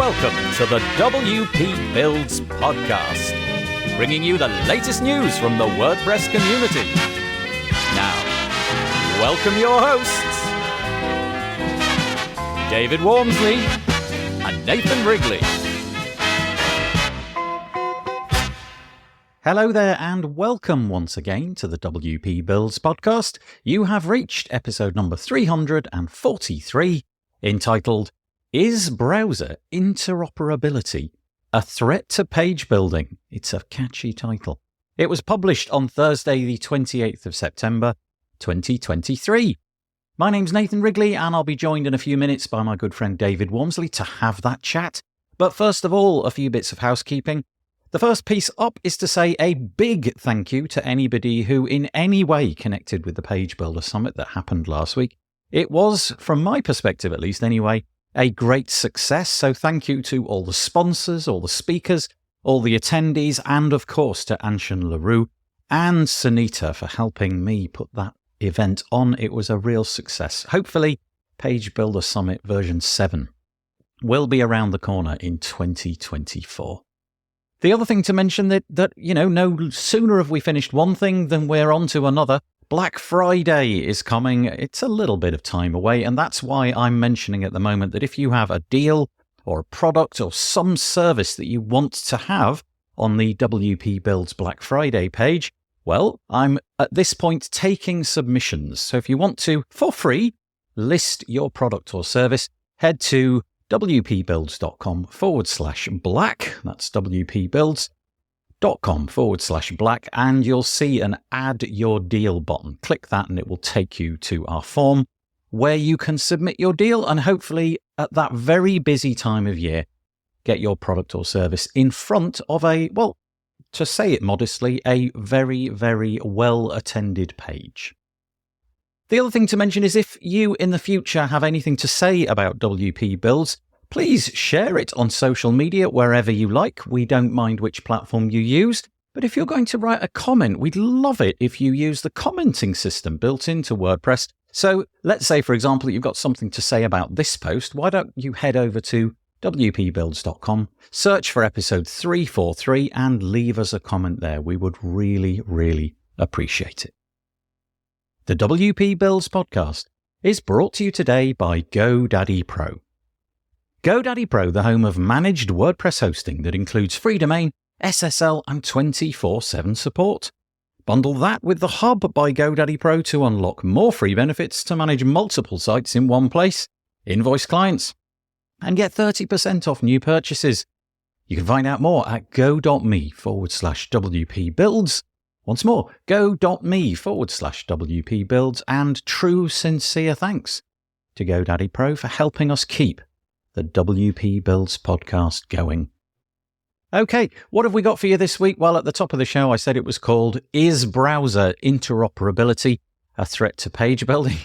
Welcome to the WP Builds podcast, bringing you the latest news from the WordPress community. Now, welcome your hosts, David Wormsley and Nathan Wrigley. Hello there and welcome once again to the WP Builds podcast. You have reached episode number 343, entitled, Is Browser Interoperability a Threat to Page Building? It's a catchy title. It was published on Thursday, the 28th of September, 2023. My name's Nathan Wrigley, and I'll be joined in a few minutes by my good friend David Wormsley to have that chat. But first of all, a few bits of housekeeping. The first piece up is to say a big thank you to anybody who in any way connected with the Page Builder Summit that happened last week. It was, from my perspective at least anyway, a great success, so thank you to all the sponsors, all the speakers, all the attendees, and of course to Anshan LaRue and Sunita for helping me put that event on. It was a real success. Hopefully, Page Builder Summit version 7 will be around the corner in 2024. The other thing to mention that no sooner have we finished one thing than we're on to another. Black Friday is coming. It's a little bit of time away, and that's why I'm mentioning at the moment that if you have a deal or a product or some service that you want to have on the WP Builds Black Friday page, well, I'm at this point taking submissions. So if you want to, for free, list your product or service, head to wpbuilds.com/black. That's wpbuilds.com/black, and you'll see an add your deal button. Click that and it will take you to our form where you can submit your deal and hopefully at that very busy time of year, get your product or service in front of to say it modestly, a very, very well-attended page. The other thing to mention is if you in the future have anything to say about WP Builds, please share it on social media wherever you like. We don't mind which platform you use, but if you're going to write a comment, we'd love it if you use the commenting system built into WordPress. So let's say, for example, you've got something to say about this post. Why don't you head over to wpbuilds.com, search for episode 343 and leave us a comment there. We would really, really appreciate it. The WP Builds podcast is brought to you today by GoDaddy Pro. GoDaddy Pro, the home of managed WordPress hosting that includes free domain, SSL, and 24/7 support. Bundle that with the Hub by GoDaddy Pro to unlock more free benefits to manage multiple sites in one place, invoice clients, and get 30% off new purchases. You can find out more at go.me/WP Builds. Once more, go.me/WP Builds, and true sincere thanks to GoDaddy Pro for helping us keep the WP Builds podcast going. Okay, what have we got for you this week? Well, at the top of the show, I said it was called Is Browser Interoperability a Threat to Page Building?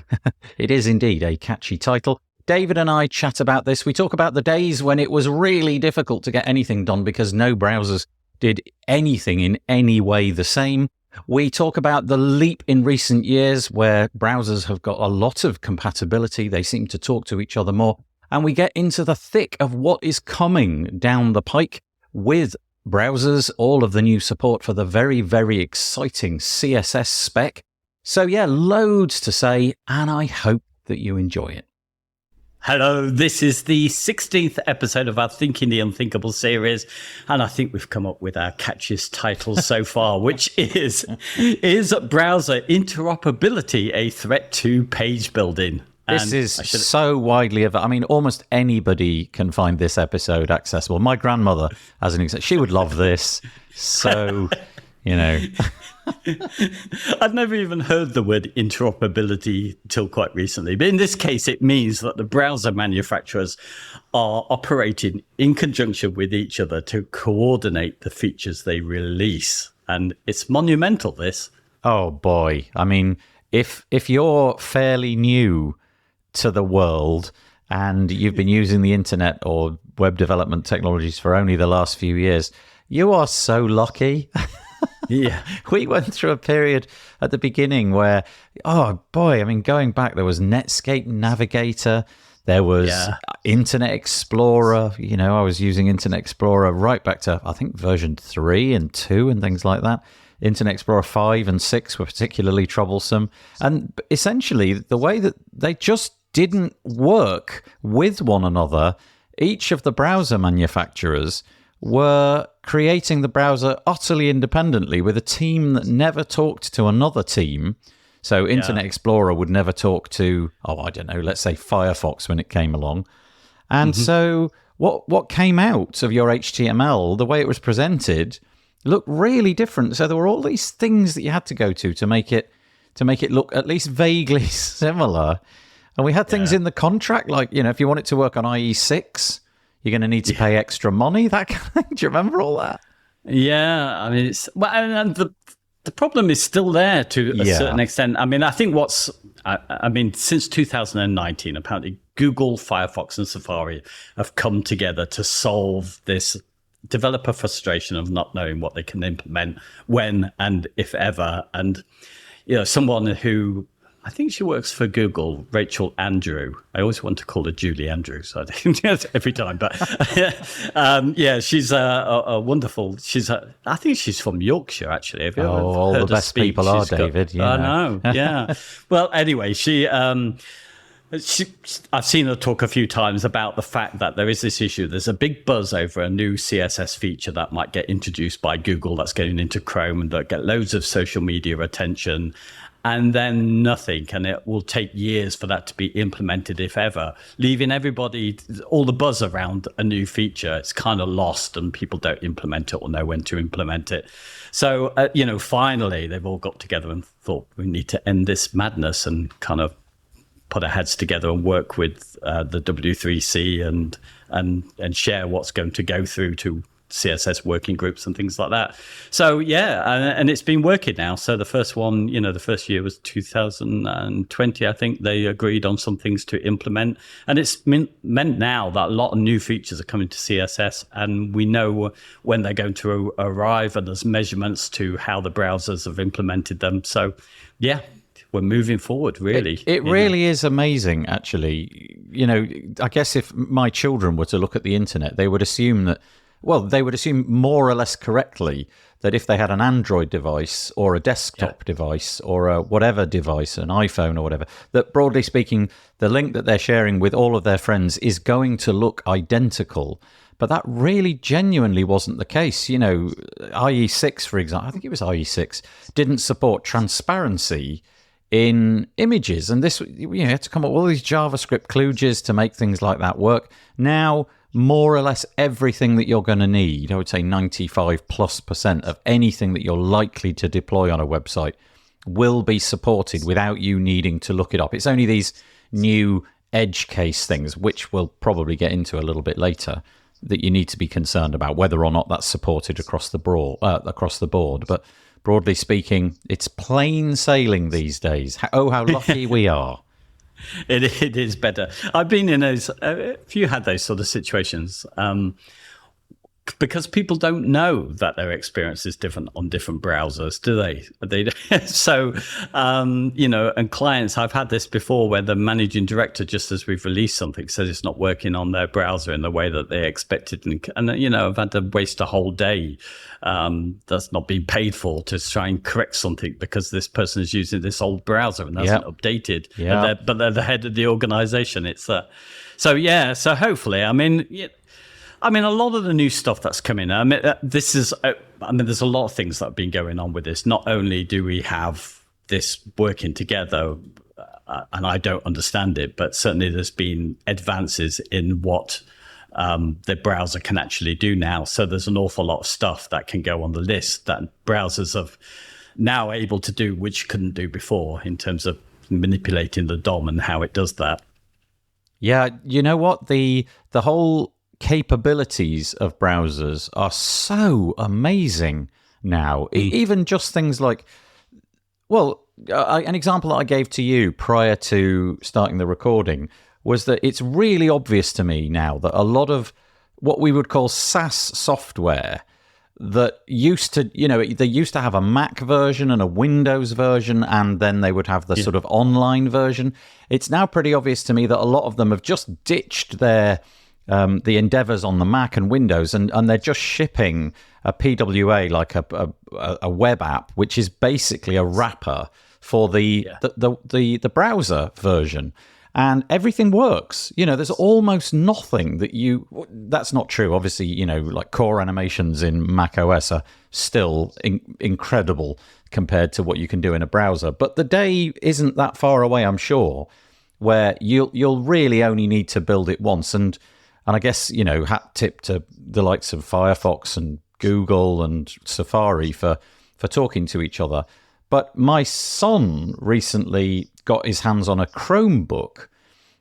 It is indeed a catchy title. David and I chat about this. We talk about the days when it was really difficult to get anything done because no browsers did anything in any way the same. We talk about the leap in recent years where browsers have got a lot of compatibility. They seem to talk to each other more. And we get into the thick of what is coming down the pike with browsers, all of the new support for the very, very exciting CSS spec. So yeah, loads to say, and I hope that you enjoy it. Hello, this is the 16th episode of our Thinking the Unthinkable series, and I think we've come up with our catchiest title so far, which is Browser Interoperability a Threat to Page Building? This is so widely available. I mean, almost anybody can find this episode accessible. My grandmother, as an example, she would love this. So, I've never even heard the word interoperability till quite recently. But in this case, it means that the browser manufacturers are operating in conjunction with each other to coordinate the features they release. And it's monumental, this. Oh, boy. I mean, if you're fairly new to the world and you've been using the internet or web development technologies for only the last few years, you are so lucky. Yeah. We went through a period at the beginning where, oh boy, I mean, going back, there was Netscape Navigator, There was Internet Explorer. I was using Internet Explorer right back to, I think, version 3 and 2 and things like that. Internet Explorer 5 and 6 were particularly troublesome. And essentially, the way that they just didn't work with one another, each of the browser manufacturers were creating the browser utterly independently with a team that never talked to another team. So Internet Explorer would never talk to, I don't know, let's say Firefox when it came along. And so what came out of your HTML, the way it was presented, looked really different. So there were all these things that you had to go to make it look at least vaguely similar. And we had things in the contract, like, if you want it to work on IE6, you're going to need to pay extra money. That kind of thing. Do you remember all that? Yeah, I mean, and the problem is still there to a certain extent. I mean, I think since 2019, apparently Google, Firefox, and Safari have come together to solve this developer frustration of not knowing what they can implement when and if ever. And, someone who, I think she works for Google, Rachel Andrew. I always want to call her Julie Andrews, so I think every time. But she's a wonderful. I think she's from Yorkshire, actually. Have you ever all heard the best speak? people are, David. I know. Yeah. Well, anyway, I've seen her talk a few times about the fact that there is this issue. There's a big buzz over a new CSS feature that might get introduced by Google that's getting into Chrome and that get loads of social media attention. And then nothing, and it will take years for that to be implemented, if ever, leaving everybody, all the buzz around a new feature. It's kind of lost, and people don't implement it or know when to implement it. So, finally, they've all got together and thought, we need to end this madness and kind of put our heads together and work with the W3C and share what's going to go through to CSS working groups and things like that. So and it's been working now. So the first one, the first year was 2020. I think they agreed on some things to implement, and it's meant now that a lot of new features are coming to CSS, and we know when they're going to arrive, and there's measurements to how the browsers have implemented them. So we're moving forward, really. It really is amazing, actually. I guess if my children were to look at the internet, they would assume more or less correctly that if they had an Android device or a desktop device or a whatever device, an iPhone or whatever, that broadly speaking, the link that they're sharing with all of their friends is going to look identical. But that really genuinely wasn't the case. IE6, for example, I think it was IE6, didn't support transparency in images. And this, you had to come up with all these JavaScript kludges to make things like that work. Now, more or less everything that you're going to need, I would say 95+% of anything that you're likely to deploy on a website will be supported without you needing to look it up. It's only these new edge case things, which we'll probably get into a little bit later, that you need to be concerned about whether or not that's supported across the board. But broadly speaking, it's plain sailing these days. How lucky we are. It is better. I've been in those. If you had those sort of situations, because people don't know that their experience is different on different browsers, do they? So, and clients, I've had this before where the managing director, just as we've released something, says it's not working on their browser in the way that they expected. And I've had to waste a whole day that's not been paid for to try and correct something because this person is using this old browser and hasn't updated. Yeah. But they're the head of the organization. It's so hopefully, I mean, a lot of the new stuff that's coming. There's a lot of things that have been going on with this. Not only do we have this working together, and I don't understand it, but certainly there's been advances in what the browser can actually do now. So there's an awful lot of stuff that can go on the list that browsers are now able to do, which couldn't do before in terms of manipulating the DOM and how it does that. Yeah, you know what? The whole capabilities of browsers are so amazing now. Even just things like, an example that I gave to you prior to starting the recording was that it's really obvious to me now that a lot of what we would call SaaS software that used to, they used to have a Mac version and a Windows version, and then they would have the sort of online version. It's now pretty obvious to me that a lot of them have just ditched their the endeavors on the Mac and Windows, and they're just shipping a PWA, like a web app, which is basically a wrapper for the browser version. And everything works. There's almost nothing that's not true. Obviously, like core animations in Mac OS are still incredible compared to what you can do in a browser. But the day isn't that far away, I'm sure, where you'll really only need to build it once. And I guess, hat tip to the likes of Firefox and Google and Safari for talking to each other. But my son recently got his hands on a Chromebook,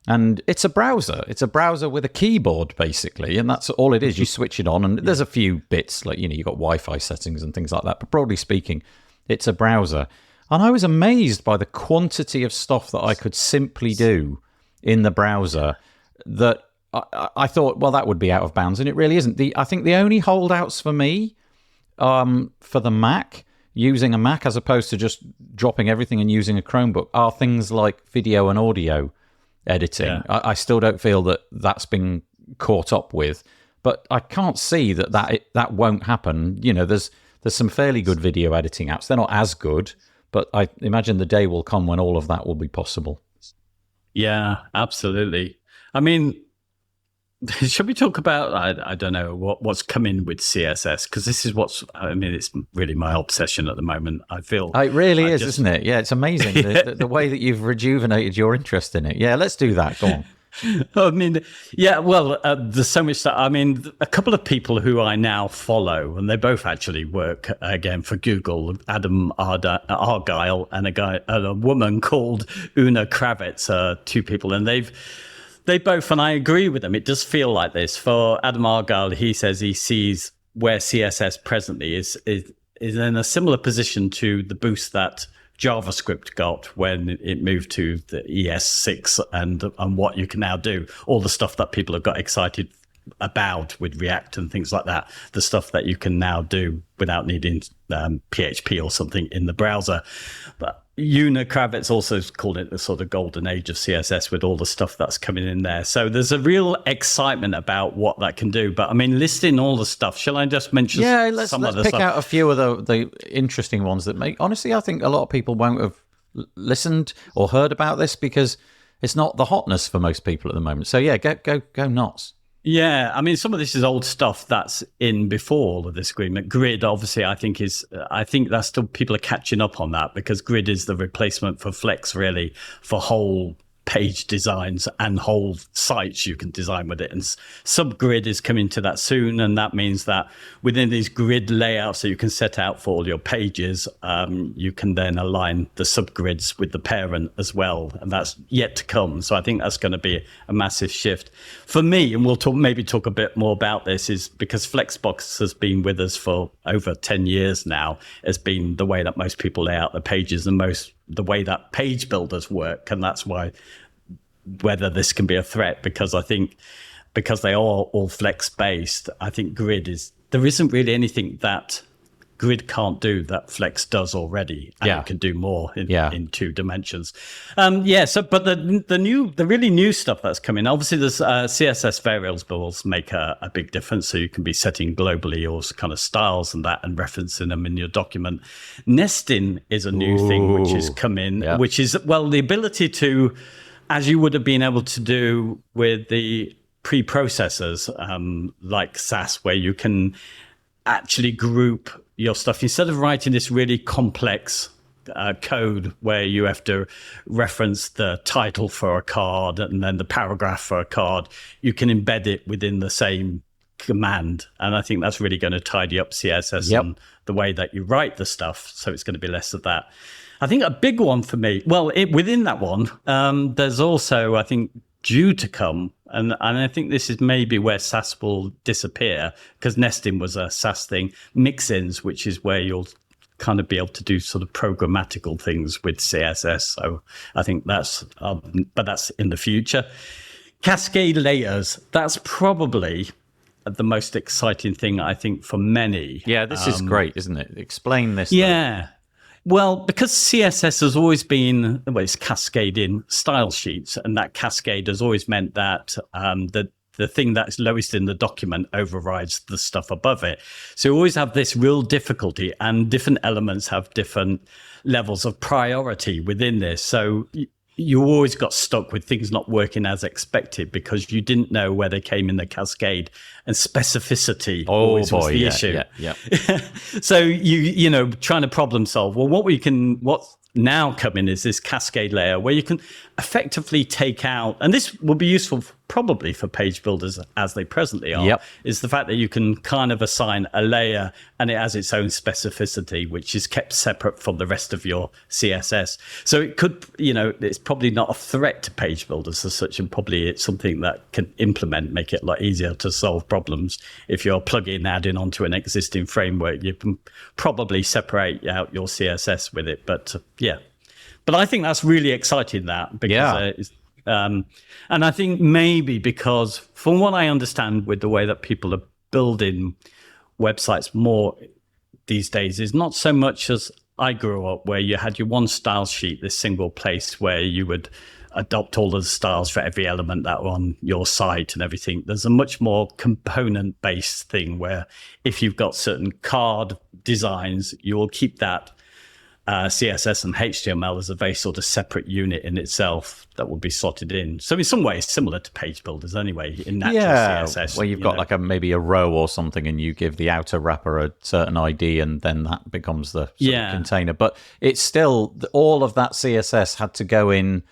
and it's a browser. It's a browser with a keyboard, basically, and that's all it is. You switch it on, and there's a few bits, like, you've got Wi-Fi settings and things like that, but broadly speaking, it's a browser. And I was amazed by the quantity of stuff that I could simply do in the browser that I thought, well, that would be out of bounds, and it really isn't. I think the only holdouts for me, for the Mac, using a Mac as opposed to just dropping everything and using a Chromebook, are things like video and audio editing. Yeah. I still don't feel that that's been caught up with, but I can't see that won't happen. There's some fairly good video editing apps. They're not as good, but I imagine the day will come when all of that will be possible. Yeah, absolutely. I mean, should we talk about, I don't know, what's coming with CSS? Because this is it's really my obsession at the moment. I feel it really is, isn't it? Yeah, it's amazing the way that you've rejuvenated your interest in it. Yeah, let's do that. Go on. There's so much stuff. A couple of people who I now follow, and they both actually work again for Google, Adam Argyle and a woman called Una Kravitz, two people, and they both, and I agree with them, it does feel like this. For Adam Argyle, he says he sees where CSS presently is in a similar position to the boost that JavaScript got when it moved to the ES6 and what you can now do, all the stuff that people have got excited about with React and things like that, the stuff that you can now do without needing PHP or something in the browser. But Una Kravitz also called it the sort of golden age of CSS with all the stuff that's coming in there. So there's a real excitement about what that can do. But listing all the stuff, shall I just mention some of the stuff? Let's pick out a few of the interesting ones that honestly, I think a lot of people won't have listened or heard about this because it's not the hotness for most people at the moment. So yeah, go nuts. Yeah, some of this is old stuff that's in before all of this agreement. Grid, obviously, I think that's still, people are catching up on that because Grid is the replacement for Flex, really, for whole page designs and whole sites you can design with it. And subgrid is coming to that soon, and that means that within these grid layouts that you can set out for all your pages, you can then align the subgrids with the parent as well, and that's yet to come. So I think that's going to be a massive shift for me, and we'll maybe talk a bit more about this, is because Flexbox has been with us for over 10 years now. It's been the way that most people lay out the pages and the way that page builders work, and that's why whether this can be a threat, because I think because they are all flex based, I think there isn't really anything that Grid can't do that Flex does already, and it can do more in 2 dimensions. But the really new stuff that's coming, obviously there's CSS variables make a big difference, so you can be setting globally or kind of styles and that, and referencing them in your document. Nesting is a new thing which is coming, which is, the ability to, as you would have been able to do with the preprocessors like SAS, where you can actually group your stuff instead of writing this really complex code where you have to reference the title for a card and then the paragraph for a card. You can embed it within the same command, and I think that's really going to tidy up CSS and the way that you write the stuff, so it's going to be less of that. I think a big one for me, within that one, there's also, I think, due to come, and I think this is maybe where SAS will disappear, because nesting was a SAS thing, mix-ins, which is where you'll kind of be able to do sort of programmatical things with CSS. So I think that's in the future. Cascade layers, that's probably the most exciting thing, I think, for many. Yeah, this is great, isn't it? Explain this. Yeah. Well, because CSS has always been, well, it's cascading style sheets, and that cascade has always meant that the thing that's lowest in the document overrides the stuff above it. So you always have this real difficulty, and different elements have different levels of priority within this. So you always got stuck with things not working as expected because you didn't know where they came in the cascade, and specificity always was the issue. Yeah. So you know, trying to problem solve. Well, what's now coming is this cascade layer where you can effectively take out, and this will be useful probably for page builders as they presently are, is the fact that you can kind of assign a layer and it has its own specificity, which is kept separate from the rest of your CSS. So it could, you know, it's probably not a threat to page builders as such, and probably it's something that can make it a lot easier to solve problems. If you're plugging, adding onto an existing framework, you can probably separate out your CSS with it. But but I think that's really exciting, that, because and I think maybe because from what I understand with the way that people are building websites more these days is not so much as I grew up, where you had your one style sheet, this single place where you would adopt all of the styles for every element that were on your site and everything. There's a much more component based thing where if you've got certain card designs, you will keep that CSS and HTML as a very sort of separate unit in itself that will be slotted in. So in some ways similar to page builders anyway, in natural CSS. Where you've got like maybe a row or something, and you give the outer wrapper a certain ID, and then that becomes the sort of container. But it's still, all of that CSS had to go in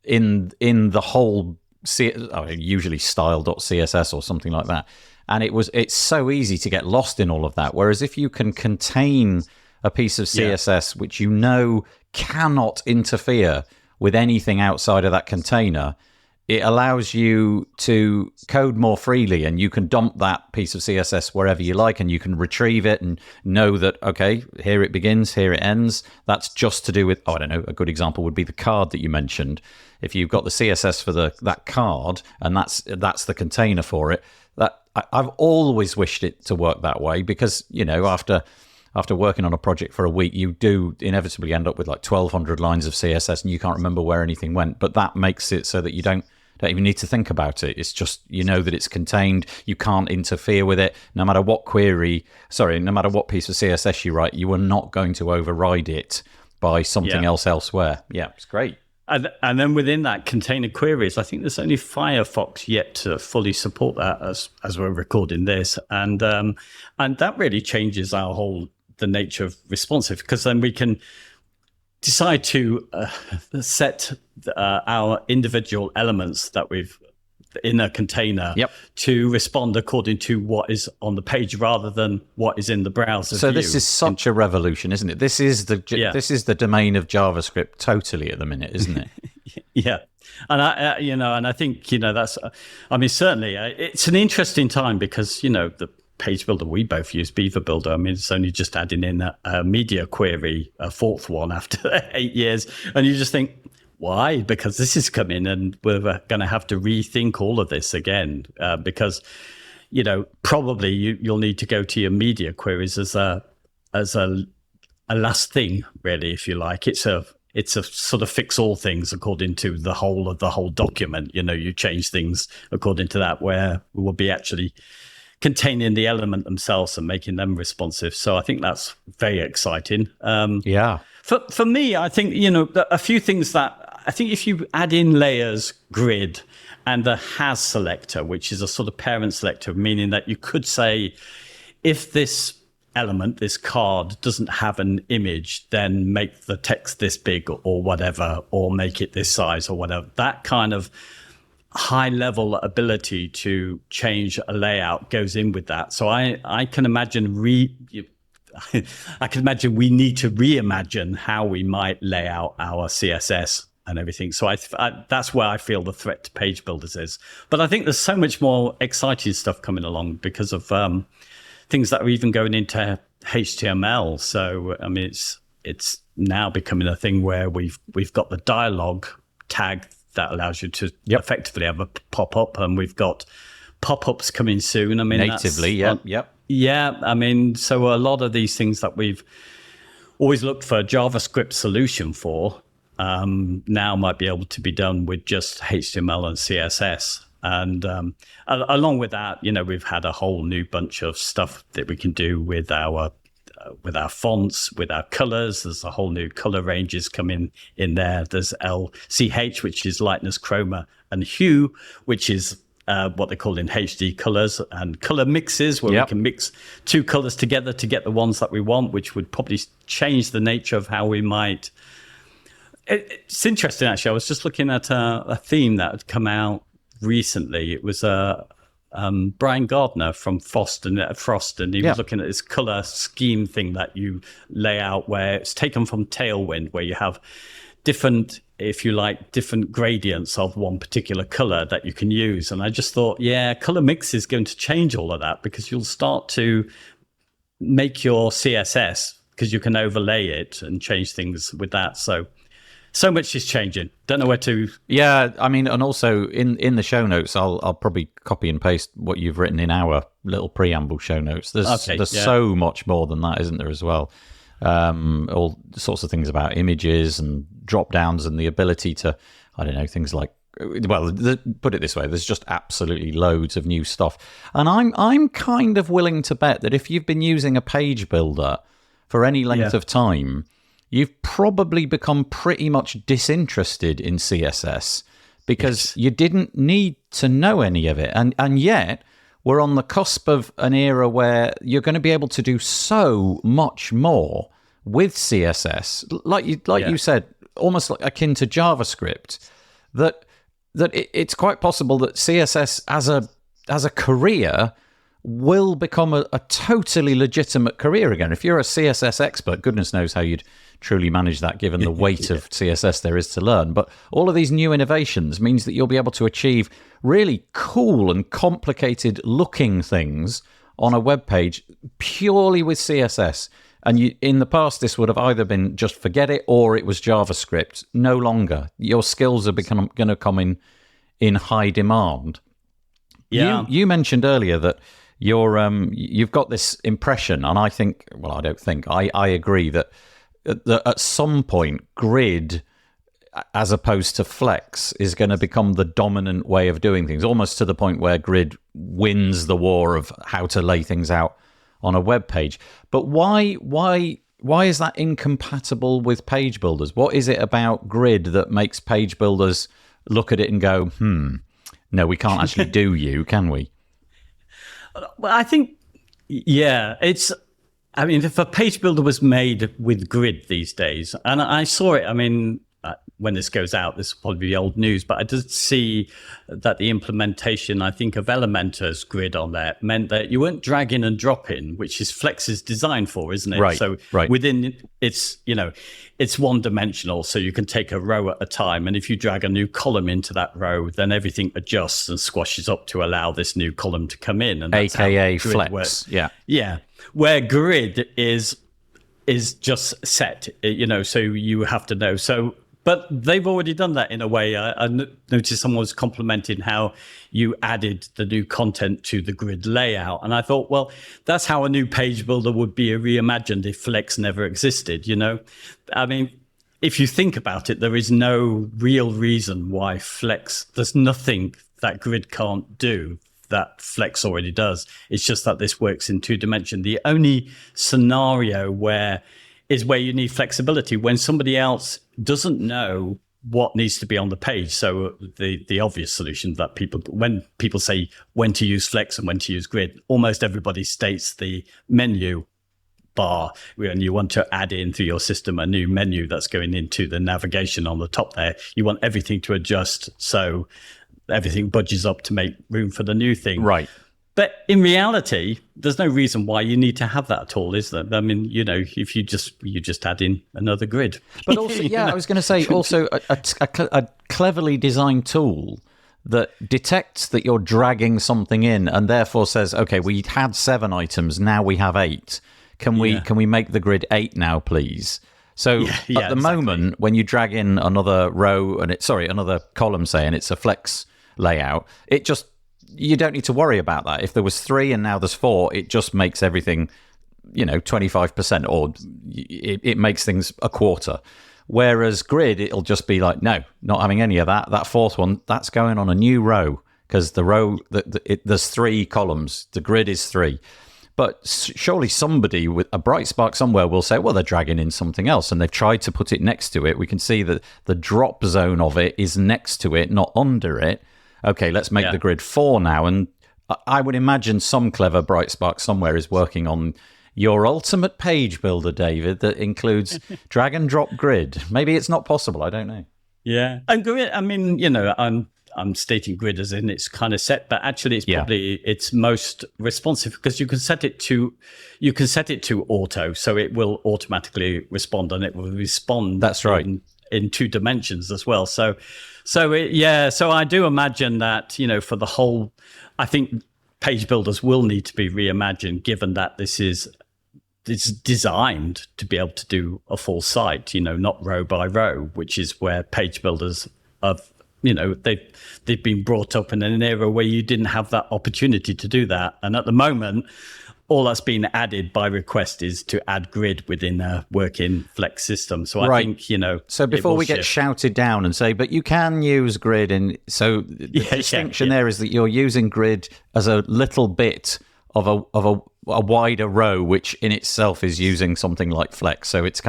the whole usually style.css or something like that. And it's so easy to get lost in all of that. Whereas if you can contain a piece of CSS which you know cannot interfere with anything outside of that container, it allows you to code more freely, and you can dump that piece of CSS wherever you like, and you can retrieve it and know that, okay, here it begins, here it ends. That's just to do with, I don't know, a good example would be the card that you mentioned. If you've got the CSS for that card, and that's the container for it, I've always wished it to work that way, because, you know, after working on a project for a week, you do inevitably end up with like 1,200 lines of CSS, and you can't remember where anything went. But that makes it so that you don't even need to think about it. It's just, you know that it's contained. You can't interfere with it. No matter what piece of CSS you write, you are not going to override it by something else elsewhere. Yeah, it's great. And then within that, container queries, I think there's only Firefox yet to fully support that as we're recording this. And that really changes the nature of responsive, because then we can decide to set our individual elements that we've in a container to respond according to what is on the page rather than what is in the browser. So this is such a revolution, isn't it? This is the domain of JavaScript totally at the minute, isn't it? Yeah. And I think, that's, certainly it's an interesting time, because, the page builder we both use, Beaver Builder, it's only just adding in a media query, a fourth one after 8 years. And you just think, why? Because this is coming, and we're going to have to rethink all of this again, because, probably you'll need to go to your media queries as a last thing, really, if you like. It's a sort of fix all things according to the whole of the whole document. You change things according to that, where we will be actually containing the element themselves and making them responsive. So I think that's very exciting. For me, I think, a few things that I think if you add in layers, grid, and the has selector, which is a sort of parent selector, meaning that you could say, if this element, this card, doesn't have an image, then make the text this big or whatever, or make it this size or whatever. That kind of high level ability to change a layout goes in with that. So I can imagine we need to reimagine how we lay out our CSS and everything. So that's where I feel the threat to page builders is. But I think there's so much more exciting stuff coming along because of things that are even going into HTML. So it's now becoming a thing where we've got the dialogue tag that allows you to effectively have a pop up, and we've got pop-ups coming soon. I mean, natively, yep. Yeah, I mean, so a lot of these things that we've always looked for a JavaScript solution for now might be able to be done with just HTML and CSS. And along with that, we've had a whole new bunch of stuff that we can do with our fonts, with our colors. There's a whole new color ranges coming in there. There's LCH, which is lightness, chroma, and hue, which is what they call in HD colors, and color mixes, where we can mix two colors together to get the ones that we want, which would probably change the nature of how we might. It's interesting, actually. I was just looking at a theme that had come out recently. It was Brian Gardner from Frost, and he was looking at this color scheme thing that you lay out, where it's taken from Tailwind, where you have different, if you like, different gradients of one particular color that you can use. And I just thought, color mix is going to change all of that, because you'll start to make your CSS, because you can overlay it and change things with that. So much is changing. Don't know where to. Yeah, I mean, and also in the show notes, I'll probably copy and paste what you've written in our little preamble show notes. There's so much more than that, isn't there, as well? All sorts of things about images and drop downs and the ability to, I don't know, things like, well, put it this way, there's just absolutely loads of new stuff. And I'm kind of willing to bet that if you've been using a page builder for any length of time, you've probably become pretty much disinterested in CSS, because you didn't need to know any of it. And yet we're on the cusp of an era where you're going to be able to do so much more with CSS, like you said, almost like akin to JavaScript, that it's quite possible that CSS as a career will become a totally legitimate career again. If you're a CSS expert, goodness knows how you'd truly manage that, given the weight of CSS there is to learn. But all of these new innovations means that you'll be able to achieve really cool and complicated looking things on a web page purely with CSS. And in the past, this would have either been just forget it, or it was JavaScript. No longer. Your skills are going to come in high demand. Yeah. You mentioned earlier that you've got this impression, and I think, well, I don't think, I agree that at some point, grid as opposed to flex is going to become the dominant way of doing things, almost to the point where grid wins the war of how to lay things out on a web page. But why is that incompatible with page builders? What is it about grid that makes page builders look at it and go, no, we can't actually do you, can we? Well, I think, I mean, if a page builder was made with grid these days, and I saw it, I mean, when this goes out, this will probably be old news, but I did see that the implementation, I think, of Elementor's grid on there meant that you weren't dragging and dropping, which is Flex is designed for, isn't it? Right, so right. Within it's one dimensional, so you can take a row at a time. And if you drag a new column into that row, then everything adjusts and squashes up to allow this new column to come in. And that's AKA Flex. Works. Yeah. Yeah. Where grid is just set, so you have to know. So, but they've already done that in a way. I noticed someone was complimenting how you added the new content to the grid layout. And I thought, well, that's how a new page builder would be reimagined if Flex never existed, I mean, if you think about it, there is no real reason why Flex, there's nothing that grid can't do that Flex already does. It's just that this works in 2 dimensions. The only scenario where you need flexibility when somebody else doesn't know what needs to be on the page. So the obvious solution that when people say when to use Flex and when to use grid, almost everybody states the menu bar, and you want to add in through your system a new menu that's going into the navigation on the top there. You want everything to adjust so everything budges up to make room for the new thing. Right. But in reality, there's no reason why you need to have that at all, is there? I mean, if you just add in another grid. But also, I was going to say, also a cleverly designed tool that detects that you're dragging something in and therefore says, okay, we had 7 items, now we have 8. Can we make the grid 8 now, please? So at the moment, when you drag in another row and another column, say, and it's a flex layout, it just you don't need to worry about that. If there was 3 and now there's 4, it just makes everything, 25%, or it makes things a quarter. Whereas grid, it'll just be like, no, not having any of that. That 4th one, that's going on a new row, because the row, there's 3 columns. The grid is 3. But surely somebody with a bright spark somewhere will say, well, they're dragging in something else, and they've tried to put it next to it. We can see that the drop zone of it is next to it, not under it. Okay, let's make the grid 4 now. And I would imagine some clever bright spark somewhere is working on your ultimate page builder, David, that includes drag and drop grid. Maybe it's not possible. I don't know. Yeah. And grid, I mean, I'm stating grid as in it's kind of set, but actually it's probably it's most responsive, because you can set it to auto, so it will automatically respond, and it will respond. That's right. In 2 dimensions as well. So I do imagine that, for the whole, I think page builders will need to be reimagined, given that it's designed to be able to do a full site, not row by row, which is where page builders have, they've been brought up in an era where you didn't have that opportunity to do that. And at the moment, all that's been added by request is to add grid within a working Flex system. So I think, So before we get shouted down and say, but you can use grid, and so the distinction there is that you're using grid as a little bit of a wider row, which in itself is using something like Flex. So it's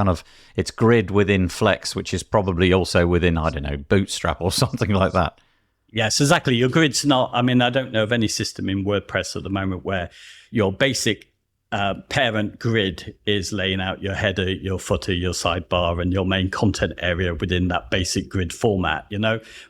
it's grid within Flex, which is probably also within, I don't know, Bootstrap or something like that. Yes, exactly. Your grid's not, I don't know of any system in WordPress at the moment where your basic parent grid is laying out your header, your footer, your sidebar, and your main content area within that basic grid format,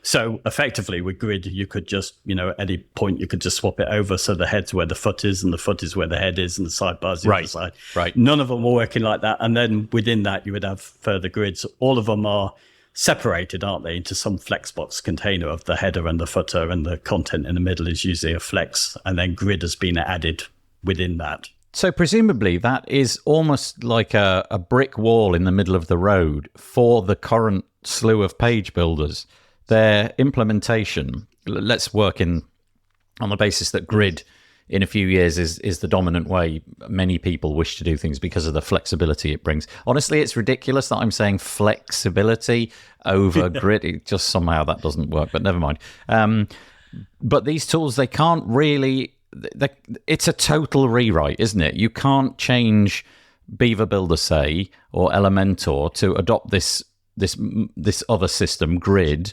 So effectively with grid, you could just, at any point, you could just swap it over. So the head's where the foot is, and the foot is where the head is, and the sidebar's the other side. Right. None of them are working like that. And then within that, you would have further grids. All of them are separated, aren't they, into some Flexbox container of the header and the footer, and the content in the middle is usually a Flex, and then grid has been added within that. So presumably that is almost like a brick wall in the middle of the road for the current slew of page builders. Their implementation, let's work on the basis that grid in a few years is the dominant way many people wish to do things because of the flexibility it brings. Honestly, it's ridiculous that I'm saying flexibility over grid. It just somehow that doesn't work, but never mind. But these tools, they can't really... It's a total rewrite, isn't it? You can't change Beaver Builder, say, or Elementor to adopt this other system, grid,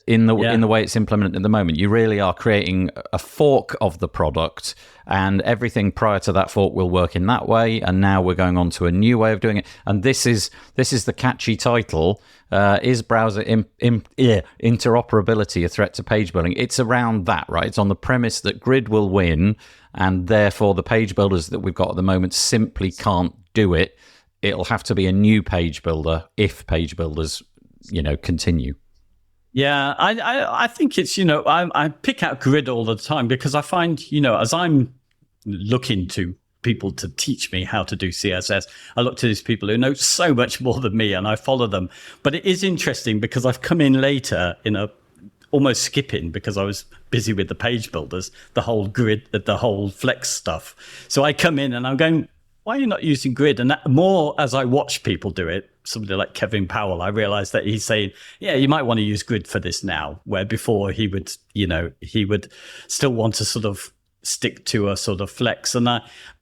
in the way it's implemented at the moment. You really are creating a fork of the product, and everything prior to that fork will work in that way. And now we're going on to a new way of doing it. And this is the catchy title. Is browser interoperability a threat to page building? It's around that, right? It's on the premise that grid will win, and therefore the page builders that we've got at the moment simply can't do it. It'll have to be a new page builder if page builders, continue. Yeah, I think it's, I pick out grid all the time because I find, as I'm looking to people to teach me how to do CSS, I look to these people who know so much more than me, and I follow them. But it is interesting because I've come in later almost skipping, because I was busy with the page builders, the whole grid, the whole Flex stuff. So I come in and I'm going, why are you not using grid? And that, more as I watch people do it, somebody like Kevin Powell, I realized that he's saying, yeah, you might want to use grid for this now, where before he would still want to sort of stick to a sort of Flex. And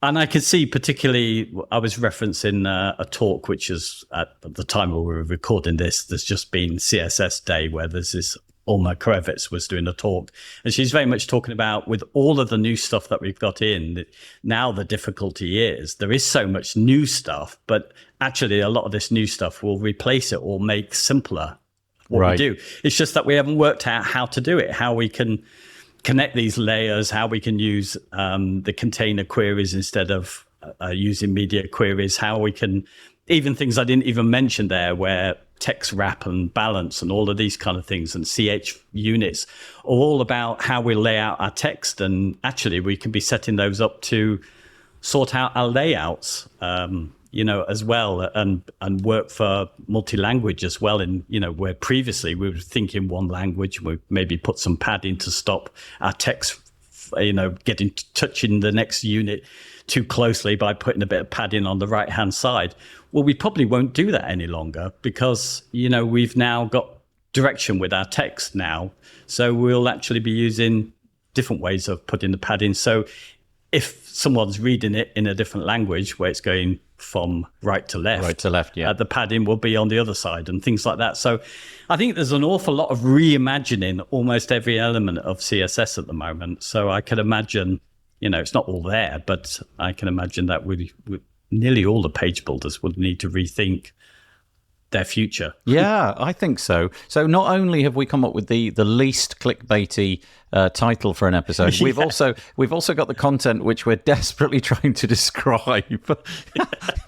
I could see, particularly, I was referencing a talk, which is at the time where we were recording this, there's just been CSS Day, where there's this Ulma Kravitz was doing a talk, and she's very much talking about, with all of the new stuff that we've got in, now the difficulty is there is so much new stuff, but actually a lot of this new stuff will replace it or make simpler what we do. It's just that we haven't worked out how to do it, how we can connect these layers, how we can use the container queries instead of using media queries, how we can, even things I didn't even mention there, where text wrap and balance and all of these kind of things, and CH units are all about how we lay out our text. And actually we can be setting those up to sort out our layouts, as well, and work for multi-language as well. And, where previously we were thinking one language, we maybe put some padding to stop our text touching the next unit too closely by putting a bit of padding on the right hand side. Well, we probably won't do that any longer because, we've now got direction with our text now. So we'll actually be using different ways of putting the padding. So if someone's reading it in a different language where it's going from right to left, the padding will be on the other side and things like that. So I think there's an awful lot of reimagining almost every element of CSS at the moment. So I can imagine, it's not all there, but I can imagine that nearly all the page builders would need to rethink their future. Yeah, I think so. So not only have we come up with the least clickbaity title for an episode, we've also got the content which we're desperately trying to describe.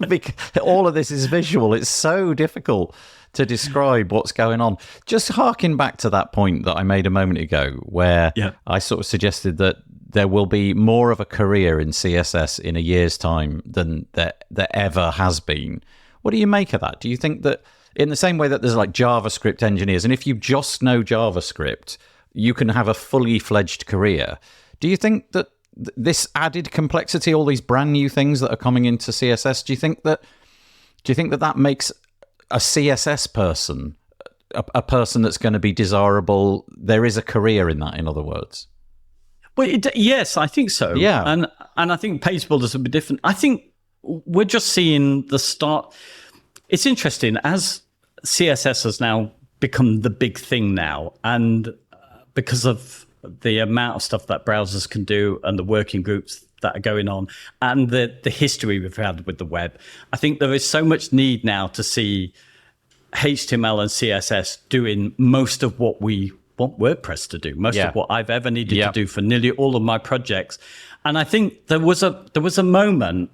Because all of this is visual. It's so difficult to describe what's going on. Just harking back to that point that I made a moment ago, where I sort of suggested that there will be more of a career in CSS in a year's time than there ever has been. What do you make of that? Do you think that in the same way that there's like JavaScript engineers, and if you just know JavaScript, you can have a fully fledged career. Do you think that this added complexity, all these brand new things that are coming into CSS, do you think that makes a CSS person a person that's going to be desirable? There is a career in that, in other words. Well, yes, I think so. Yeah. And I think page builders will be different. I think we're just seeing the start. It's interesting as CSS has now become the big thing now, and because of the amount of stuff that browsers can do and the working groups that are going on and the history we've had with the web, I think there is so much need now to see HTML and CSS doing most of what we want WordPress to do, most of what I've ever needed to do for nearly all of my projects. And I think there was a moment,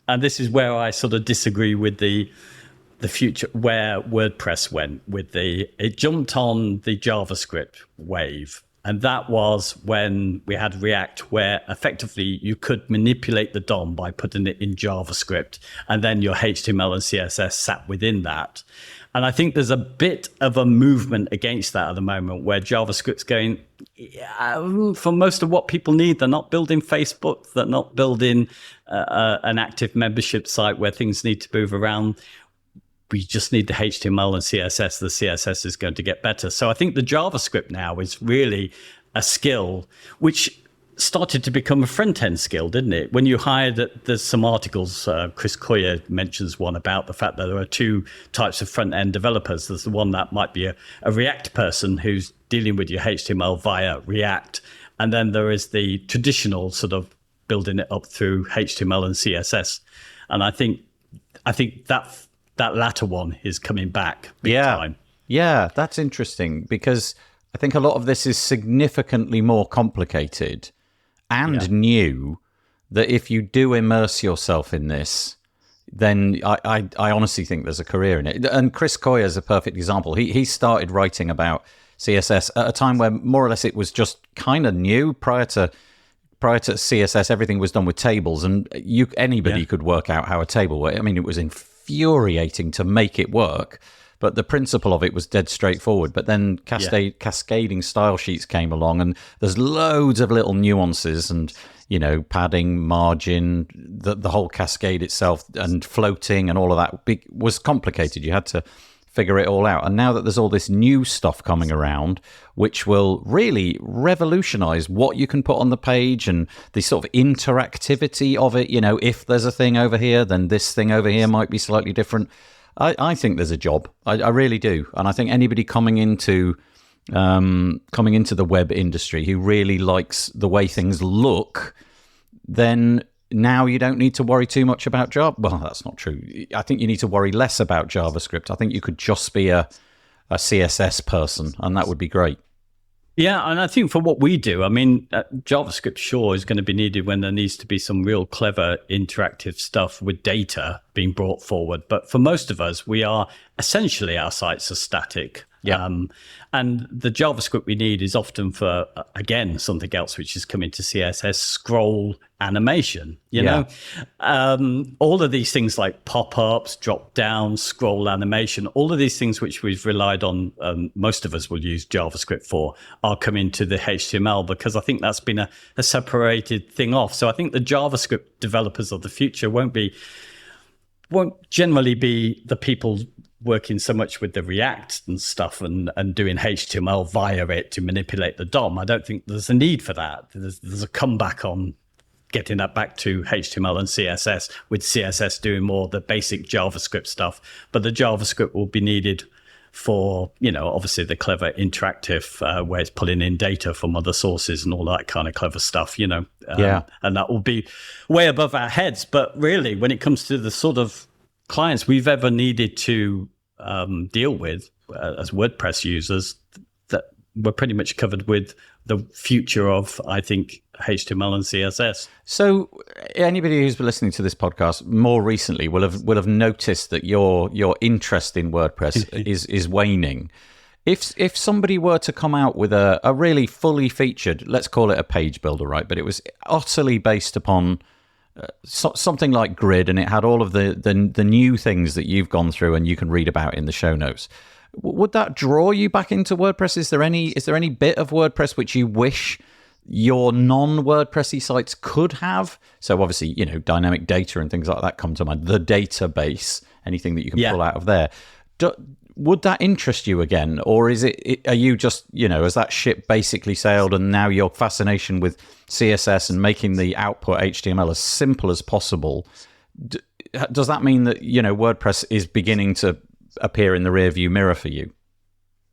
and this is where I sort of disagree with the future, where WordPress went with it jumped on the JavaScript wave. And that was when we had React, where effectively you could manipulate the DOM by putting it in JavaScript, and then your HTML and CSS sat within that. And I think there's a bit of a movement against that at the moment, where JavaScript's going, for most of what people need, they're not building Facebook, they're not building an active membership site where things need to move around. We just need the HTML and CSS. The CSS is going to get better. So I think the JavaScript now is really a skill which started to become a front-end skill, didn't it? When you hired, there's some articles, Chris Coyer mentions one about the fact that there are two types of front-end developers. There's the one that might be a React person who's dealing with your HTML via React. And then there is the traditional sort of building it up through HTML and CSS. And I think that latter one is coming back big time. Yeah, that's interesting, because I think a lot of this is significantly more complicated and new, that if you do immerse yourself in this, then I honestly think there's a career in it. And Chris Coyer is a perfect example. He started writing about CSS at a time where more or less it was just kind of new. Prior to CSS, everything was done with tables, and anybody could work out how a table worked. I mean, it was infuriating to make it work, but the principle of it was dead straightforward. But then cascading style sheets came along, and there's loads of little nuances and, padding, margin, the whole cascade itself, and floating and all of that was complicated. You had to figure it all out. And now that there's all this new stuff coming around, which will really revolutionize what you can put on the page and the sort of interactivity of it, if there's a thing over here, then this thing over here might be slightly different. I think there's a job. I really do. And I think anybody coming into the web industry who really likes the way things look, then now you don't need to worry too much about Java. Well, that's not true. I think you need to worry less about JavaScript. I think you could just be a CSS person, and that would be great. Yeah, and I think for what we do, I mean, JavaScript sure is going to be needed when there needs to be some real clever interactive stuff with data being brought forward. But for most of us, essentially our sites are static. Yeah. And the JavaScript we need is often for, again, something else which is coming to CSS, scroll animation, you know? All of these things like pop-ups, drop-down, scroll animation, all of these things which we've relied on, most of us will use JavaScript for, are coming to the HTML, because I think that's been a separated thing off. So I think the JavaScript developers of the future won't generally be the people working so much with the React and stuff and doing HTML via it to manipulate the DOM. I don't think there's a need for that. There's a comeback on getting that back to HTML and CSS, with CSS doing more the basic JavaScript stuff. But the JavaScript will be needed for, obviously the clever interactive where it's pulling in data from other sources and all that kind of clever stuff, And that will be way above our heads. But really, when it comes to the sort of clients we've ever needed to deal with as WordPress users, that we're pretty much covered with the future of, I think, HTML and CSS. So anybody who's been listening to this podcast more recently will have noticed that your interest in WordPress is waning. If somebody were to come out with a really fully featured, let's call it a page builder, right? But it was utterly based upon something like Grid, and it had all of the new things that you've gone through and you can read about in the show notes. Would that draw you back into WordPress? Is there any bit of WordPress which you wish your non-WordPressy sites could have? So obviously, dynamic data and things like that come to mind. The database, anything that you can pull out of there. Would that interest you again, or are you just, has that ship basically sailed and now your fascination with CSS and making the output HTML as simple as possible, does that mean that, WordPress is beginning to appear in the rearview mirror for you?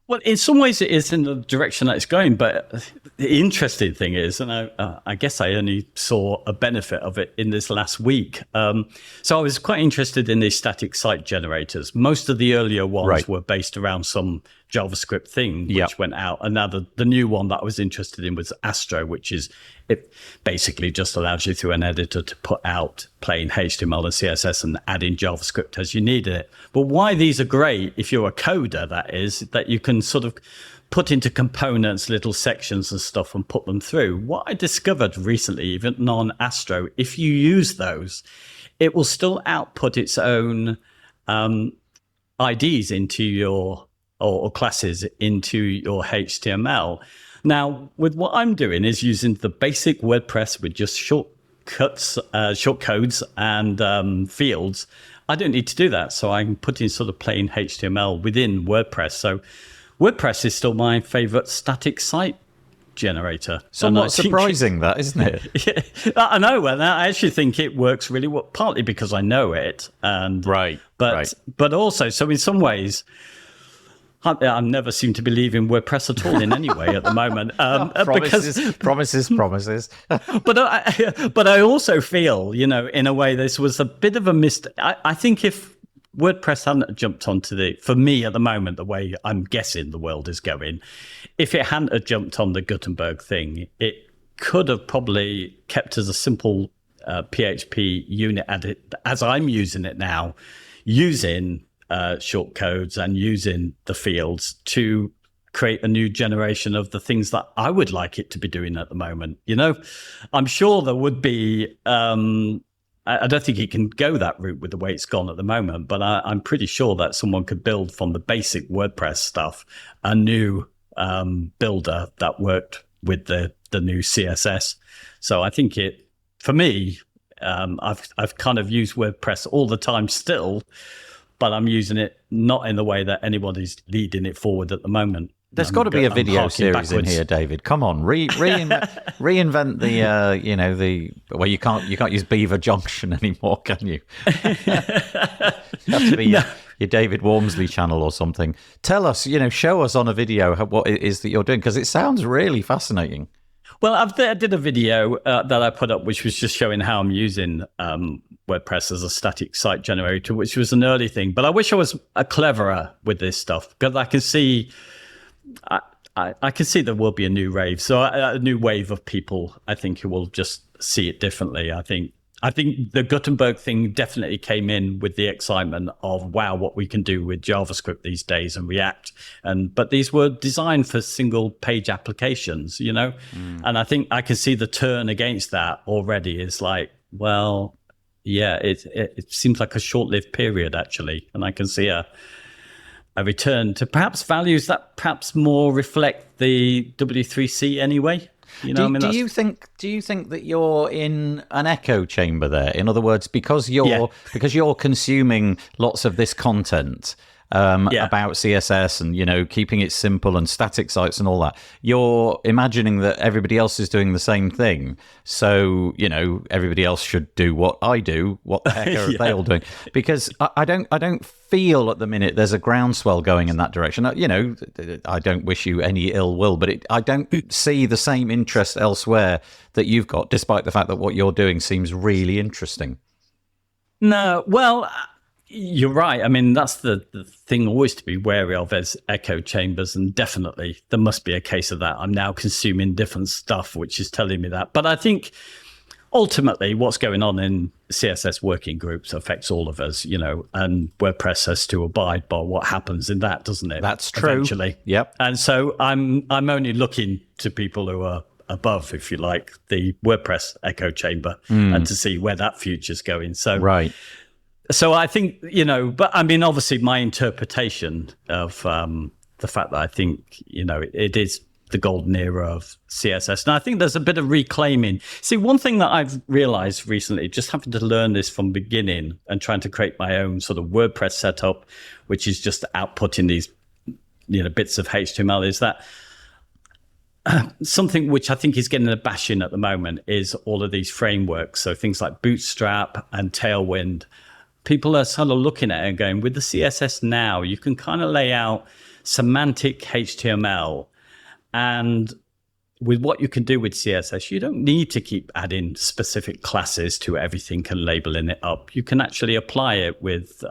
Well, in some ways it is in the direction that it's going, but the interesting thing is, and I guess I only saw a benefit of it in this last week. So I was quite interested in these static site generators. Most of the earlier ones were based around some JavaScript thing which went out. And now the new one that I was interested in was Astro, which is, it basically just allows you through an editor to put out plain HTML and CSS and add in JavaScript as you need it. But why these are great, if you're a coder, that is, that you can sort of put into components little sections and stuff and put them through. What I discovered recently, even on Astro, if you use those, it will still output its own IDs into your, or classes into your HTML. Now, with what I'm doing is using the basic WordPress with just shortcodes and fields. I don't need to do that. So I can put in sort of plain HTML within WordPress. So WordPress is still my favorite static site generator. Somewhat surprising, that, isn't it? Yeah, I know. And I actually think it works really well, partly because I know it. And but also, so in some ways, I never seem to believe in WordPress at all in any way at the moment. Promises. But I also feel, in a way, this was a bit of a mistake. I think if WordPress hadn't jumped onto for me at the moment, the way I'm guessing the world is going, if it hadn't have jumped on the Gutenberg thing, it could have probably kept as a simple PHP unit edit as I'm using it now, using shortcodes and using the fields to create a new generation of the things that I would like it to be doing at the moment. I'm sure there would be, I don't think it can go that route with the way it's gone at the moment, but I'm pretty sure that someone could build from the basic WordPress stuff a new builder that worked with the new CSS. So I think for me, I've kind of used WordPress all the time still, but I'm using it not in the way that anybody's leading it forward at the moment. There's got to be a video series in here, David. Come on, reinvent the well, you can't use Beaver Junction anymore, can you? Have to be your David Wormsley channel or something. Tell us, show us on a video what it is that you're doing, because it sounds really fascinating. Well, I did a video that I put up, which was just showing how I'm using WordPress as a static site generator, which was an early thing. But I wish I was cleverer with this stuff, because I can see, I can see there will be a new wave. So a new wave of people, I think, who will just see it differently. I think I think the Gutenberg thing definitely came in with the excitement of, wow, what we can do with JavaScript these days and React. But these were designed for single page applications, you know? And I think I can see the turn against that already is like, well, yeah, it seems like a short-lived period, actually. And I can see a return to perhaps values that perhaps more reflect the W3C anyway. You know, do you think that you're in an echo chamber there? In other words, because you're consuming lots of this content about CSS and, you know, keeping it simple and static sites and all that, you're imagining that everybody else is doing the same thing. So, you know, everybody else should do what I do. What the heck are they all doing? Because I don't feel at the minute there's a groundswell going in that direction. You know, I don't wish you any ill will, but I don't see the same interest elsewhere that you've got, despite the fact that what you're doing seems really interesting. No, well, you're right. I mean, that's the thing always to be wary of as echo chambers. And definitely there must be a case of that. I'm now consuming different stuff, which is telling me that. But I think ultimately what's going on in CSS working groups affects all of us, you know, and WordPress has to abide by what happens in that, doesn't it? That's true. Eventually. Yep. And so I'm only looking to people who are above, if you like, the WordPress echo chamber and to see where that future's going. So, right. So I think, you know, but I mean, obviously my interpretation of the fact that I think, you know, it is the golden era of CSS. And I think there's a bit of reclaiming. See, one thing that I've realized recently, just having to learn this from beginning and trying to create my own sort of WordPress setup, which is just outputting these, you know, bits of HTML, is that something which I think is getting a bashing at the moment is all of these frameworks. So things like Bootstrap and Tailwind. People are sort of looking at it and going, with the CSS now, you can kind of lay out semantic HTML. And with what you can do with CSS, you don't need to keep adding specific classes to everything and labeling it up. You can actually apply it with,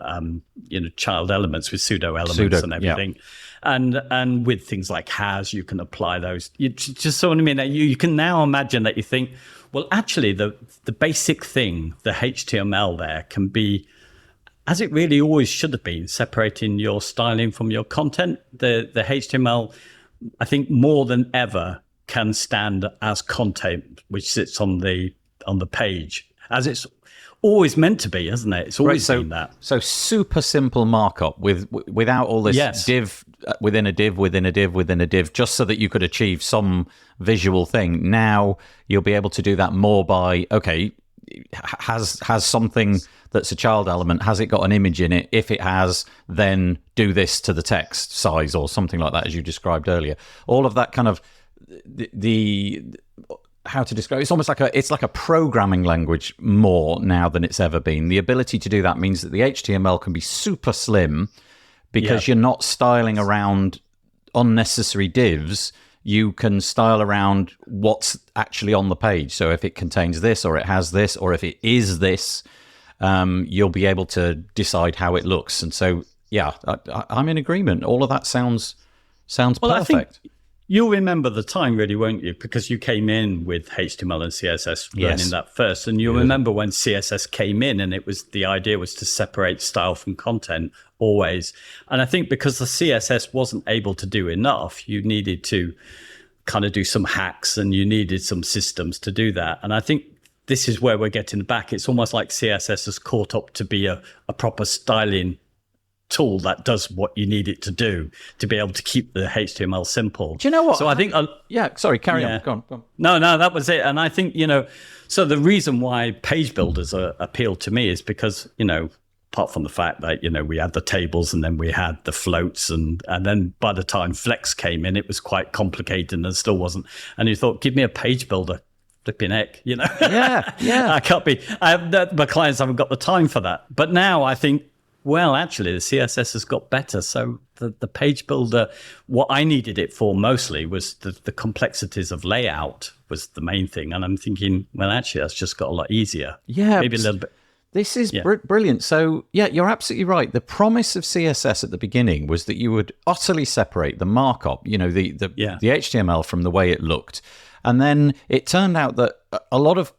you know, child elements, with pseudo elements and everything. Yeah. And with things like has, you can apply those. You just so what I mean. You can now imagine that you think, well, actually, the basic thing, the HTML there can be, as it really always should have been, separating your styling from your content. The HTML, I think, more than ever can stand as content which sits on the page, as it's always meant to be, hasn't it? It's always been that. So super simple markup without all this div within a div within a div within a div, just so that you could achieve some visual thing. Now you'll be able to do that more by, okay, has something that's a child element, has it got an image in it? If it has, then do this to the text size or something like that, as you described earlier. All of that kind of the how to describe it's almost like a programming language more now than it's ever been. The ability to do that means that the HTML can be super slim because you're not styling around unnecessary divs. You can style around what's actually on the page. So if it contains this, or it has this, or if it is this, you'll be able to decide how it looks. And so, yeah, I'm in agreement. All of that sounds perfect. I think you'll remember the time, really, won't you? Because you came in with HTML and CSS learning that first. And you'll remember when CSS came in and the idea was to separate style from content always. And I think because the CSS wasn't able to do enough, you needed to kind of do some hacks and you needed some systems to do that. And I think this is where we're getting back. It's almost like CSS has caught up to be a proper styling tool that does what you need it to do to be able to keep the HTML simple. Do you know what? So I think... sorry, carry on. Go on. No, that was it. And I think, you know, so the reason why page builders appeal to me is because, you know, apart from the fact that, you know, we had the tables and then we had the floats and then by the time Flex came in, it was quite complicated and still wasn't. And you thought, give me a page builder. Flipping heck, you know? Yeah. My clients haven't got the time for that. But now I think, well, actually, the CSS has got better. So the page builder, what I needed it for mostly was the complexities of layout was the main thing. And I'm thinking, well, actually, that's just got a lot easier. Yeah. Maybe a little bit. This is brilliant. So, yeah, you're absolutely right. The promise of CSS at the beginning was that you would utterly separate the markup, you know, the HTML from the way it looked. And then it turned out that a lot of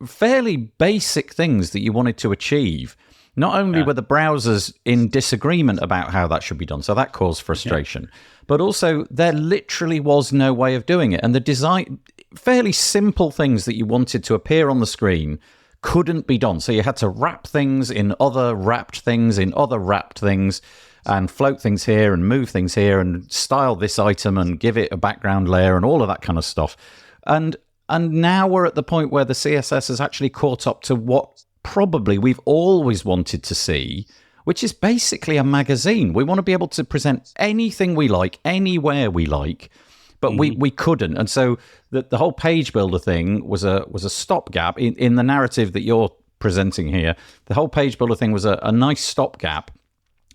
fairly basic things that you wanted to achieve. Not only were the browsers in disagreement about how that should be done, so that caused frustration, but also there literally was no way of doing it. And the design, fairly simple things that you wanted to appear on the screen couldn't be done. So you had to wrap things in other wrapped things, in other wrapped things, and float things here and move things here and style this item and give it a background layer and all of that kind of stuff. And now we're at the point where the CSS has actually caught up to what probably we've always wanted to see, which is basically a magazine. We want to be able to present anything we like, anywhere we like, but we couldn't. And so the whole page builder thing was a stopgap in the narrative that you're presenting here. The whole page builder thing was a nice stopgap.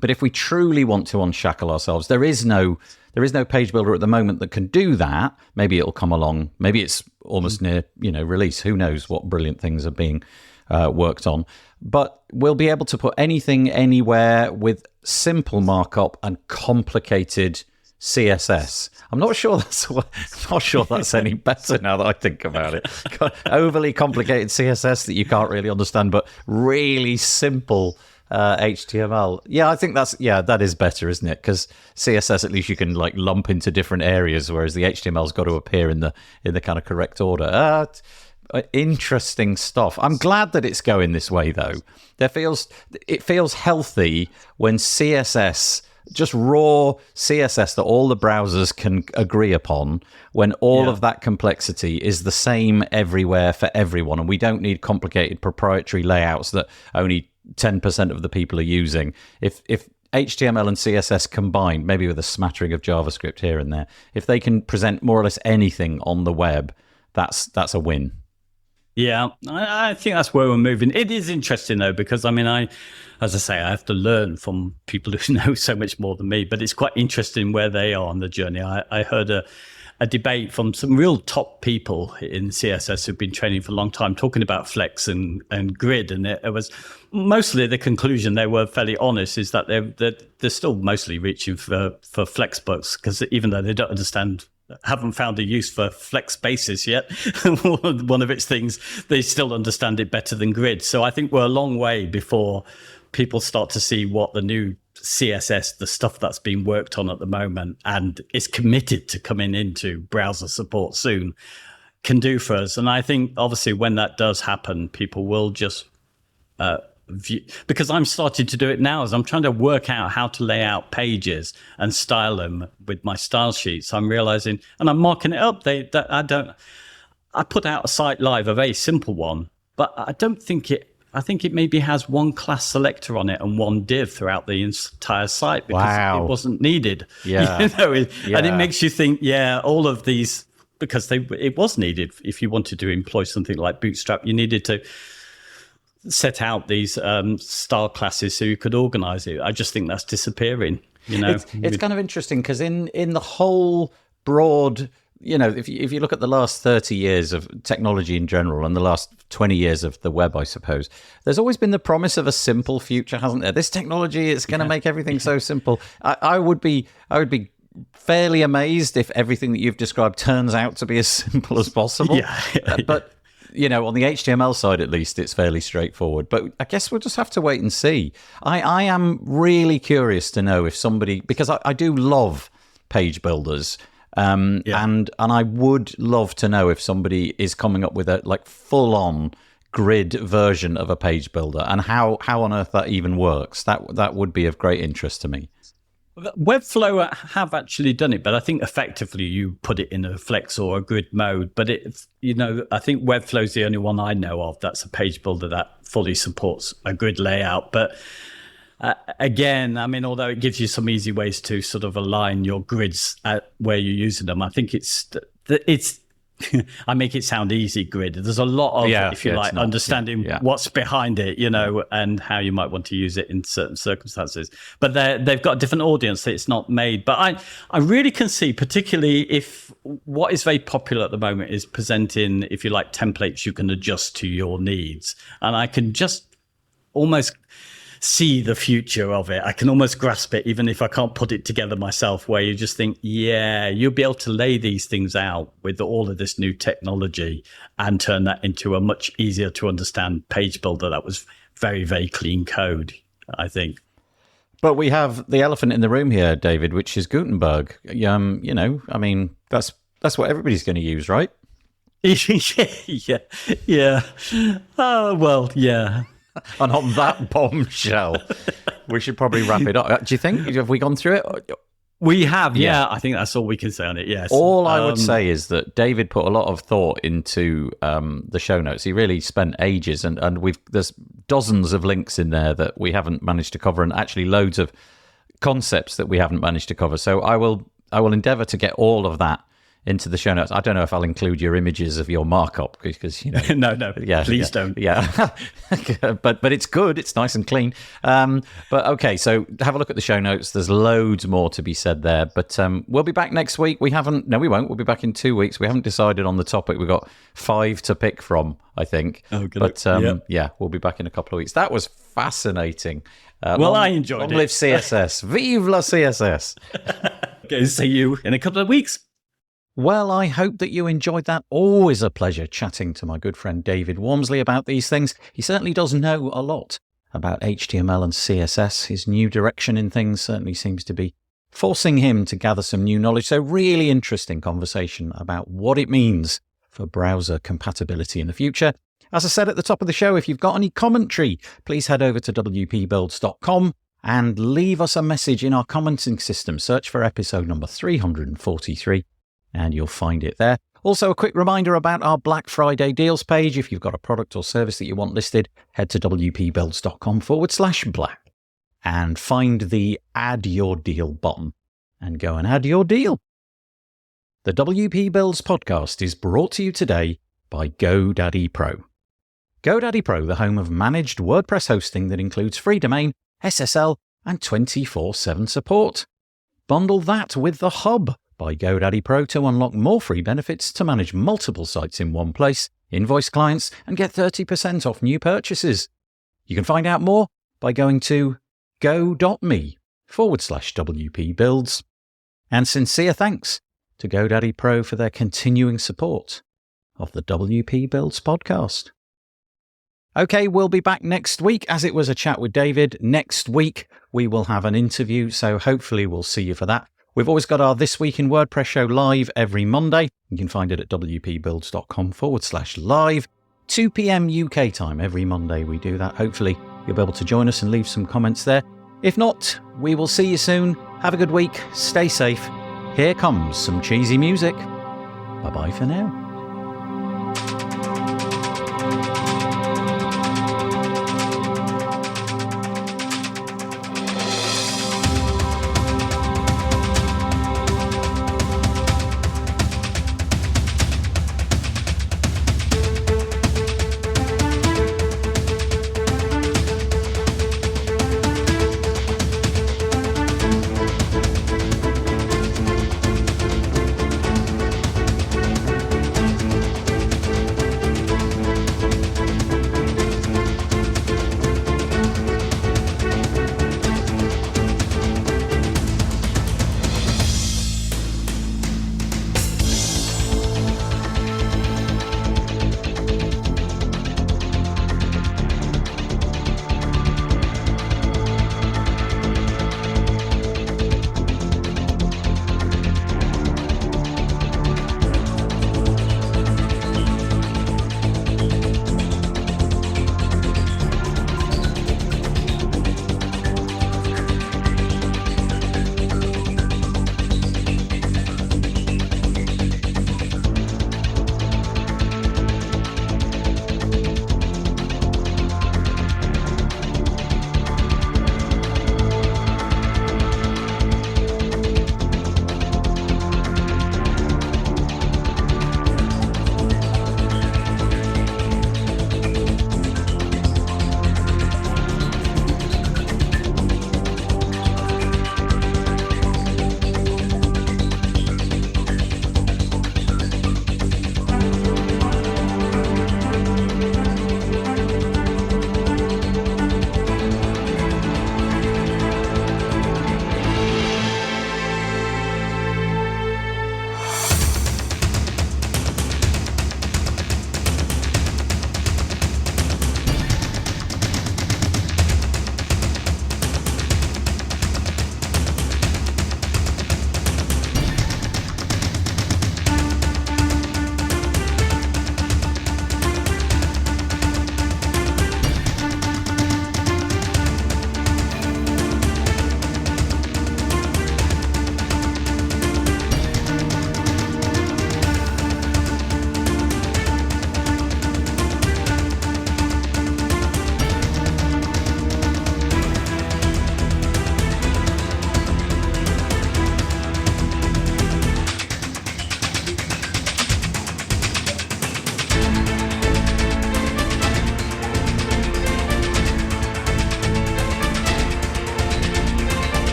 But if we truly want to unshackle ourselves, there is no page builder at the moment that can do that. Maybe it'll come along. Maybe it's almost near release. Who knows what brilliant things are being worked on. But we'll be able to put anything anywhere with simple markup and complicated CSS. I'm not sure that's any better now that I think about it. Overly complicated CSS that you can't really understand, but really simple HTML. Yeah, I think that is better, isn't it? Because CSS, at least you can like lump into different areas, whereas the HTML's got to appear in the kind of correct order. Interesting stuff. I'm glad that it's going this way, though. It feels healthy when CSS, just raw CSS that all the browsers can agree upon, when all of that complexity is the same everywhere for everyone, and we don't need complicated proprietary layouts that only 10% of the people are using. If HTML and CSS combined, maybe with a smattering of JavaScript here and there, if they can present more or less anything on the web, that's a win. Yeah, I think that's where we're moving. It is interesting, though, because, as I say, I have to learn from people who know so much more than me, but it's quite interesting where they are on the journey. I heard a debate from some real top people in CSS who've been training for a long time talking about Flex and Grid, and it was mostly the conclusion, they were fairly honest, is that they're still mostly reaching for Flex books, because even though they don't haven't found a use for Flex Spaces yet, one of its things, they still understand it better than Grid. So I think we're a long way before people start to see what the new CSS, the stuff that's being worked on at the moment and is committed to coming into browser support soon, can do for us. And I think obviously when that does happen, people will just because I'm starting to do it now as I'm trying to work out how to lay out pages and style them with my style sheets. I'm realizing, and I'm marking it up. I put out a site live, a very simple one, but I think it maybe has one class selector on it and one div throughout the entire site because it wasn't needed. Yeah. And it makes you think, all of these, because it was needed. If you wanted to employ something like Bootstrap, you needed to set out these style classes so you could organize it. I just think that's disappearing. It's kind of interesting because in the whole broad, if you look at the last 30 years of technology in general and the last 20 years of the web, I suppose, there's always been the promise of a simple future, hasn't there? This technology is going to make everything so simple. I would be fairly amazed if everything that you've described turns out to be as simple as possible. But on the HTML side, at least, it's fairly straightforward. But I guess we'll just have to wait and see. I am really curious to know if somebody, because I do love page builders, and I would love to know if somebody is coming up with a full-on Grid version of a page builder and how on earth that even works. That would be of great interest to me. Webflow have actually done it, but I think effectively you put it in a Flex or a Grid mode. But I think Webflow is the only one I know of that's a page builder that fully supports a Grid layout. But again, although it gives you some easy ways to sort of align your grids at where you're using them, I think it's I make it sound easy, Grid. There's a lot of, understanding what's behind it, and how you might want to use it in certain circumstances. But they've got a different audience that it's not made. But I really can see, particularly if what is very popular at the moment is presenting, if you like, templates you can adjust to your needs. And I can just almost see the future of it. I can almost grasp it, even if I can't put it together myself, where you just think, yeah, you'll be able to lay these things out with all of this new technology and turn that into a much easier to understand page builder that was very, very clean code, I think. But we have the elephant in the room here, David, which is Gutenberg. I mean, that's what everybody's going to use, right? yeah. Oh, well, yeah. And on that bombshell, we should probably wrap it up. Do you think? Have we gone through it? We have, yeah. I think that's all we can say on it, yes. All I would say is that David put a lot of thought into the show notes. He really spent ages, and there's dozens of links in there that we haven't managed to cover, and actually loads of concepts that we haven't managed to cover. So I will endeavour to get all of that into the show notes. I don't know if I'll include your images of your markup because no, please don't. Yeah, but it's good. It's nice and clean. But okay, so have a look at the show notes. There's loads more to be said there. But we'll be back next week. We won't. We'll be back in 2 weeks. We haven't decided on the topic. We've got 5 to pick from, I think. Oh, good. But yeah, we'll be back in a couple of weeks. That was fascinating. I enjoyed it. Long live CSS. Vive la CSS. Okay, see you in a couple of weeks. Well, I hope that you enjoyed that. Always a pleasure chatting to my good friend David Wormsley about these things. He certainly does know a lot about HTML and CSS. His new direction in things certainly seems to be forcing him to gather some new knowledge. So really interesting conversation about what it means for browser compatibility in the future. As I said at the top of the show, if you've got any commentary, please head over to wpbuilds.com and leave us a message in our commenting system. Search for episode number 343. And you'll find it there. Also, a quick reminder about our Black Friday deals page. If you've got a product or service that you want listed, head to wpbuilds.com/black and find the Add Your Deal button and go and add your deal. The WP Builds podcast is brought to you today by GoDaddy Pro. GoDaddy Pro, the home of managed WordPress hosting that includes free domain, SSL, and 24/7 support. Bundle that with the Hub by GoDaddy Pro to unlock more free benefits to manage multiple sites in one place, invoice clients, and get 30% off new purchases. You can find out more by going to go.me/WP Builds. And sincere thanks to GoDaddy Pro for their continuing support of the WP Builds podcast. Okay, we'll be back next week. As it was a chat with David, next week we will have an interview, so hopefully we'll see you for that. We've always got our This Week in WordPress show live every Monday. You can find it at wpbuilds.com/live. 2 p.m. UK time every Monday we do that. Hopefully you'll be able to join us and leave some comments there. If not, we will see you soon. Have a good week. Stay safe. Here comes some cheesy music. Bye-bye for now.